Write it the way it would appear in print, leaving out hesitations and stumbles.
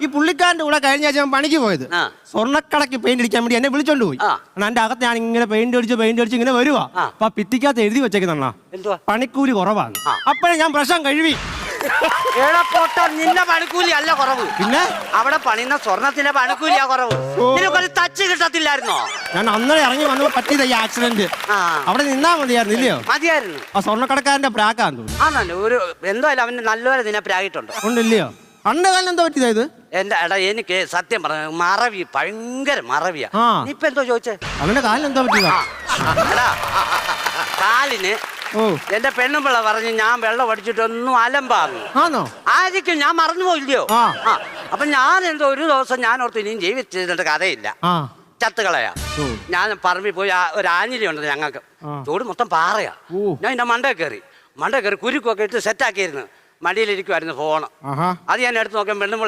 ഈ പുള്ളിക്കാരന്റെ കൂടെ കഴിഞ്ഞ ആഴ്ച ഞാൻ പണിക്ക് പോയത് സ്വർണ്ണക്കടക്ക് പെയിന്റ് അടിക്കാൻ വേണ്ടി എന്നെ വിളിച്ചോണ്ട് പോയി. എന്റെ അകത്ത് ഞാൻ ഇങ്ങനെ പെയിന്റ് അടിച്ച് ഇങ്ങനെ വരുവാ. അപ്പൊ ഭിത്തിക്കകത്ത് എഴുതി വെച്ചേക്കുന്ന പണിക്കൂലി കുറവാണ്. അപ്പഴേ ഞാൻ പ്രശ്നം കഴിവി. നിന്റെ പണിക്കൂലി അല്ല കുറവ്, പിന്നെ അവിടെ പണിയുന്ന സ്വർണത്തിന്റെ പണിക്കൂലിയാ കുറവ്. നിനക്കൊരു ടച്ച് കിട്ടത്തില്ലായിരുന്നോ? ഞാൻ അന്നേരം ഇറങ്ങി വന്നപ്പോ പറ്റിയത് ഈ ആക്സിഡന്റ്. അവിടെ നിന്നാ മതിയായിരുന്നു ഇല്ലയോ? മതിയായിരുന്നു. ആ സ്വർണ്ണക്കടക്കാരന്റെ പ്രാക്കാന്ന് തോന്നുന്നു. ആണല്ലോ, ഒരു എന്തായാലും അവന് നല്ലപോലെ നിന്നെ പ്രാഗിട്ടുണ്ട്. ഉണ്ടില്ലയോ? അന്റെ കാലം എന്താ പറ്റിയത് ഇത്? എന്റെ എടാ, എനിക്ക് സത്യം പറഞ്ഞ മറവി, ഭയങ്കര മറവിയാ. ഇപ്പൊ എന്തോ ചോദിച്ചേ? അവന്റെ കാലിന് എന്താ പറ്റിയതാ? കാലിന് എന്റെ പെണ്ണുമ്പിള്ള പറഞ്ഞ് ഞാൻ വെള്ളം അടിച്ചിട്ടൊന്നും അലമ്പാന്നു. ആയിരിക്കും, ഞാൻ മറന്നുപോയില്ലയോ? അപ്പൊ ഞാൻ എന്തോ ഒരു ദിവസം ഞാൻ ഓർത്ത് ഇനിയും ജീവിച്ചിട്ട് കഥയില്ല, ചത്തുകളയാ. ഞാൻ പറമ്പിൽ പോയി ഒരു ആഞ്ഞിലി ഉണ്ട് ഞങ്ങൾക്ക്, ചൂട് മൊത്തം പാറയാ. ഞാൻ എന്റെ മണ്ടേ കയറി കുരുക്കൊക്കെ ഇട്ട് സെറ്റാക്കിയിരുന്നു. മടിയിലിരിക്കുമായിരുന്നു ഫോണ്. അത് ഞാൻ എടുത്ത് നോക്കാൻ പെണ്ണുമ്പിള്ള